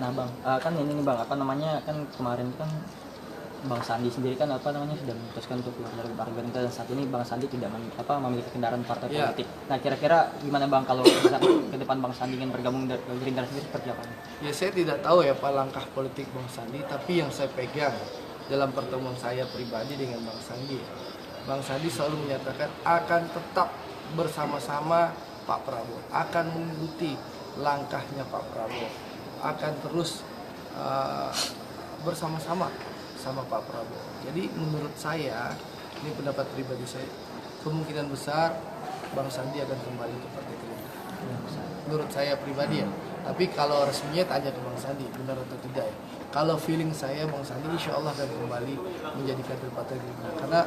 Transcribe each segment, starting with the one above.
Nah Bang, kan ini nih Bang, apa namanya, kan kemarin kan Bang Sandi sendiri kan apa namanya sudah memutuskan untuk keluar dari Partai Gerindra dan saat ini Bang Sandi tidak memiliki kendaraan partai politik. Nah kira-kira gimana Bang kalau ke depan Bang Sandi ingin bergabung ke Gerindra sendiri seperti apa? Ya saya tidak tahu ya Pak langkah politik Bang Sandi, tapi yang saya pegang dalam pertemuan saya pribadi dengan Bang Sandi, Bang Sandi selalu menyatakan akan tetap bersama-sama Pak Prabowo, akan mengikuti langkahnya Pak Prabowo, akan terus bersama-sama sama Pak Prabowo. Jadi menurut saya, ini pendapat pribadi saya, kemungkinan besar Bang Sandi akan kembali ke Partai Gerindra. Menurut saya pribadi ya. Tapi kalau resminya tanya ke Bang Sandi, benar atau tidak ya. Kalau feeling saya Bang Sandi insya Allah akan kembali menjadi kader Partai Gerindra. Karena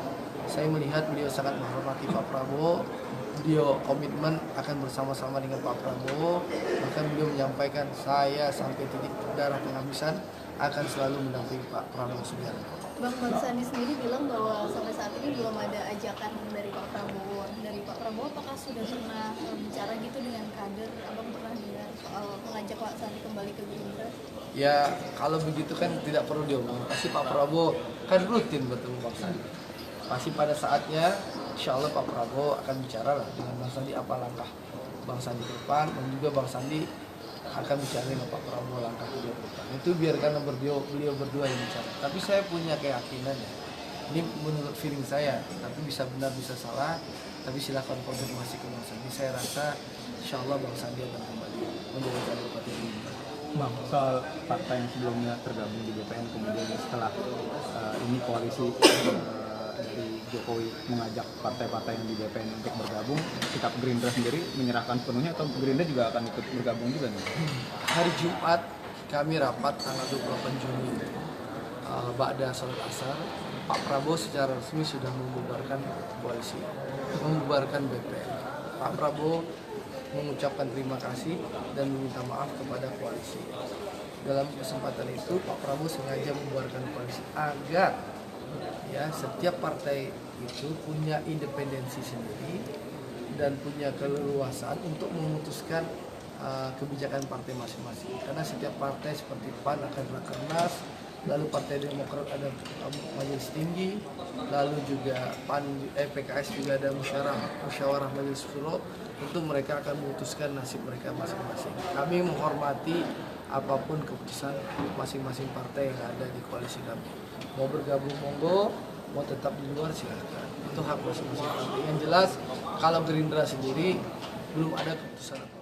saya melihat beliau sangat menghormati Pak Prabowo, beliau komitmen akan bersama-sama dengan Pak Prabowo. Bahkan beliau menyampaikan saya sampai titik darah penghabisan akan selalu mendampingi Pak Prabowo Subianto. Bang Sandi sendiri bilang bahwa sampai saat ini belum ada ajakan dari Pak Prabowo. Dari Pak Prabowo apakah sudah pernah bicara gitu dengan kader? Abang pernah dengar soal mengajak Pak Sandi kembali ke Gerindra? Ya kalau begitu kan tidak perlu diomong. Pasti Pak Prabowo kan rutin bertemu Bang Sandi. Pasti pada saatnya insya Allah Pak Prabowo akan bicara lah dengan Bang Sandi apa langkah Bang Sandi ke depan, dan juga Bang Sandi akan bicara dengan Pak Prabowo langkah beliau ke depan. Itu biarkan beliau berdua yang bicara. Tapi saya punya keyakinan ya, ini menurut feeling saya, tapi bisa benar bisa salah, tapi silakan konfirmasi ke Bang Sandi. Saya rasa insya Allah Bang Sandi akan kembali menjadi kader Partai Gerindra. Bang, soal partai yang sebelumnya tergabung di BPN kemudian setelah ini koalisi dari Jokowi mengajak partai-partai yang di BPN untuk bergabung, sikap Gerindra sendiri menyerahkan sepenuhnya atau Gerindra juga akan ikut bergabung juga nih? Hari Jumat kami rapat tanggal 28 Juni ba'da salat asar, Pak Prabowo secara resmi sudah membubarkan koalisi, membubarkan BPN. Pak Prabowo mengucapkan terima kasih dan meminta maaf kepada koalisi. Dalam kesempatan itu Pak Prabowo sengaja membubarkan koalisi agar ya setiap partai itu punya independensi sendiri dan punya keleluasaan untuk memutuskan kebijakan partai masing-masing. Karena setiap partai seperti PAN akan rakernas, lalu Partai Demokrat ada majelis tinggi, lalu juga PKS juga ada musyawarah majelis syuro. Tentu mereka akan memutuskan nasib mereka masing-masing. Kami menghormati apapun keputusan masing-masing partai yang ada di koalisi kami. Mau bergabung monggo, mau tetap di luar silakan. Itu hak masing-masing partai. Yang jelas kalau Gerindra sendiri belum ada keputusan.